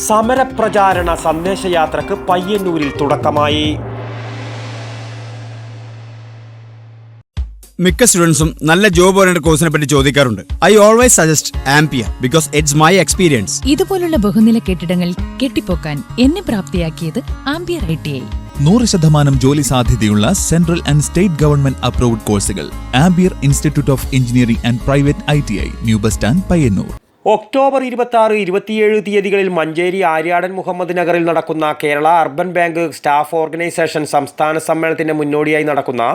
സമരപ്രചാരണ സന്ദേശയാത്രക്ക് പയ്യന്നൂരിൽ തുടക്കമായി. മിക്ക സ്റ്റുഡൻസും നല്ല ജോബ് ഓറിയന്റഡ് കോഴ്സിനെ പറ്റി ചോദിക്കാറുണ്ട്. I always suggest ampere because it's my experience. ഇതുപോലുള്ള ബഹുനില കെട്ടിടങ്ങൾ കെട്ടിപ്പൊക്കാൻ എന്നെ പ്രാപ്തിയാക്കിയത് ആംപിയർ ITI. 100% ജോലി സാധ്യതയുള്ള central and state government approved കോഴ്സുകൾ. Ampere institute of engineering and private ITI, new bus stand, Payyanur. October 26, 27 തീയതികളിൽ മഞ്ചേരി ആര്യാടൻ മുഹമ്മദ് നഗറിൽ നടക്കുന്ന Kerala urban bank staff organisation സംസ്ഥാന സമ്മേളനത്തിന് മുന്നോടിയായി നടക്കുന്ന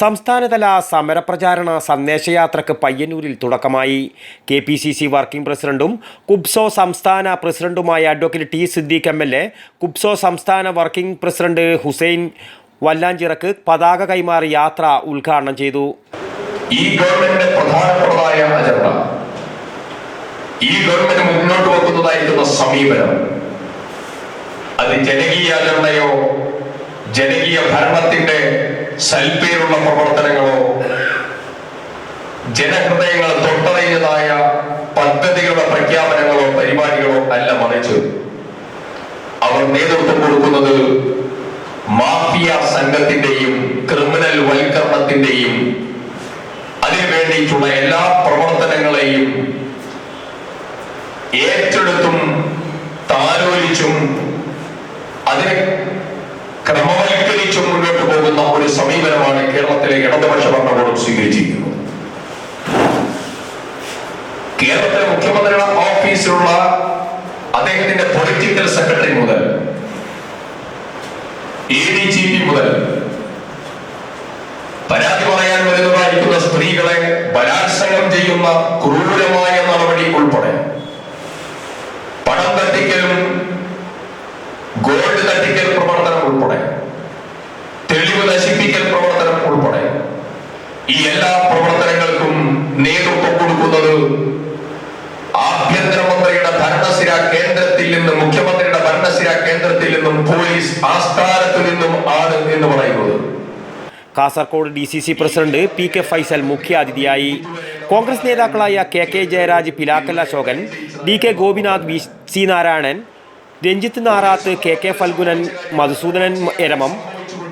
സംസ്ഥാനതല സമരപ്രചാരണ സന്ദേശയാത്രക്ക് പയ്യന്നൂരിൽ തുടക്കമായി. KPCC വർക്കിംഗ് പ്രസിഡന്റും കുബ്സോ സംസ്ഥാന പ്രസിഡന്റുമായ അഡ്വക്കേറ്റ് T. സിദ്ദീഖ് MLA, കുബ്സോ സംസ്ഥാന വർക്കിംഗ് പ്രസിഡന്റ് ഹുസൈൻ വല്ലാഞ്ചിറക്ക് പതാക കൈമാറി യാത്ര ഉദ്ഘാടനം ചെയ്തു. ഈ ഗവൺമെന്റിന്റെ പ്രധാനപ്പെട്ടതായ അജണ്ട, ഈ ഗവൺമെന്റ് മുന്നോട്ട് വെക്കുന്നതായിരിക്കുന്ന സമീപനം, അത് ജനകീയ അജണ്ടയോ ജനകീയ ഭരണത്തിന്റെ സൽപ്പേരുള്ള പ്രവർത്തനങ്ങളോ ജനഹൃദയങ്ങൾ തൊട്ടറിഞ്ഞതായ പദ്ധതികളുടെ പ്രഖ്യാപനങ്ങളോ പരിപാടികളോ അല്ല, മറിച്ച് അവർ നേതൃത്വം കൊടുക്കുന്നത് മാഫിയ സംഘത്തിന്റെയും ക്രിമിനൽ വൽക്കരണത്തിന്റെയും അതിനു വേണ്ടിയിട്ടുള്ള എല്ലാ പ്രവർത്തനങ്ങളെയും ഏറ്റെടുത്തും താലോലിച്ചും അതിനെ ക്രമവൽക്കരിച്ചും മുന്നോട്ട് പോകുന്ന ഒരു സമീപനമാണ് കേരളത്തിലെ ഇടതുപക്ഷ ഭരണകൂടം സ്വീകരിച്ചിരിക്കുന്നത്. കേരളത്തിലെ മുഖ്യമന്ത്രിയുടെ ഓഫീസിലുള്ള അദ്ദേഹത്തിന്റെ പൊളിറ്റിക്കൽ സെക്രട്ടറി മുതൽ ADGP മുതൽ പരാതി പറയാൻ വരുന്നതായിരിക്കുന്ന സ്ത്രീകളെ ബലാത്സംഗം ചെയ്യുന്ന ക്രൂരമായ നടപടി ഉൾപ്പെടെ പണം തട്ടിക്കലും ഗോൾഡ് തട്ടിക്കൽ പ്രവർത്തനം ഉൾപ്പെടെ തെളിവ് നശിപ്പിക്കൽ പ്രവർത്തനം ഉൾപ്പെടെ ഈ എല്ലാ പ്രവർത്തനങ്ങൾക്കും നേതൃത്വം കൊടുക്കുന്നത് ആഭ്യന്തരമന്ത്രിയുടെ ഭരണസിര കേന്ദ്രത്തിൽ നിന്നും, മുഖ്യമന്ത്രിയുടെ ഭരണസിര കേന്ദ്രത്തിൽ നിന്നും, പോലീസ് ആസ്ഥാനത്ത് നിന്നും ആണ് എന്ന് പറയുന്നത്. Kasaragod DCC president PK Faisal മുഖ്യാതിഥിയായി. കോൺഗ്രസ് നേതാക്കളായ KK Jayaraj, Pilakkal Ashokan, DK Gopinath, VC Narayanan, Ranjith Narath, KK Phalgunan, Madhusoodanan Eramam,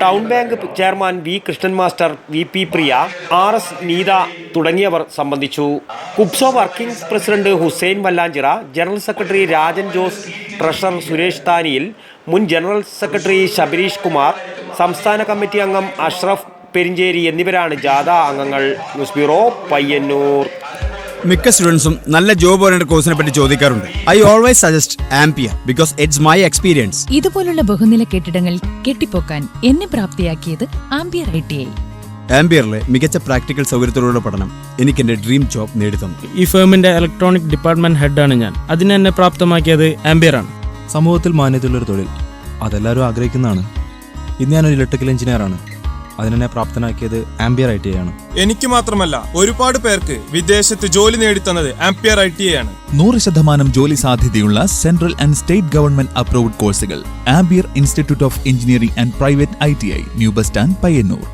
town bank chairman V. Krishnan master, VP Priya, RS Neetha തുടങ്ങിയവർ സംബന്ധിച്ചു. KUBSO working president Hussain Vallanchira, general secretary Rajan Jose, treasurer Suresh Thaniyil, മുൻ ജനറൽ സെക്രട്ടറി ശബരീഷ് കുമാർ, സംസ്ഥാന കമ്മിറ്റി അംഗം അഷ്റഫ് പെരിഞ്ചേരി എന്നിവരാണ് ജാഥ അംഗങ്ങൾ. News bureau, Payyanur. മിക്ക സ്റ്റുഡൻസും നല്ല ജോബ് ഓറിയന്റഡ് കോഴ്സിനെ പറ്റി ചോദിക്കാറുണ്ട്. I always suggest ampere because it's my experience. ഇതുപോലുള്ള ബഹുനില കെട്ടിടങ്ങൾ കെട്ടിപ്പൊക്കാൻ എന്നെ പ്രാപ്തിയാക്കിയത് ആംപിയർ ITI. ആംപിയറിലെ മികച്ച പ്രാക്ടിക്കൽ സൗകര്യത്തോടുള്ള പഠനം എനിക്ക് എന്റെ ഡ്രീം ജോബ് നേടിത്തന്നു. ഈ ഫേമിന്റെ ഇലക്ട്രോണിക് ഡിപ്പാർട്ട്മെന്റ് ഹെഡാണ് ഞാൻ. അതിനെന്നെ പ്രാപ്തമാക്കിയത് ആംപിയറാണ്. സമൂഹത്തിൽ മാന്യതയുള്ളൊരു തൊഴിൽ അതെല്ലാവരും ആഗ്രഹിക്കുന്നതാണ്. ഇന്ന് ഞാനൊരു ഇലക്ട്രിക്കൽ എഞ്ചിനീയറാണ്. അതിനെ പ്രാപ്തനാക്കിയത് ആംപിയർ ITI ആണ്. എനിക്ക് മാത്രമല്ല, ഒരുപാട് പേർക്ക് വിദേശത്ത് ജോലി നേടിത്തന്നത് ആംപിയർ ITI ആണ്. 100% ജോലി സാധ്യതയുള്ള central and state government approved കോഴ്സുകൾ. Ampere institute of engineering and private ITI, new bus stand, Payyanur.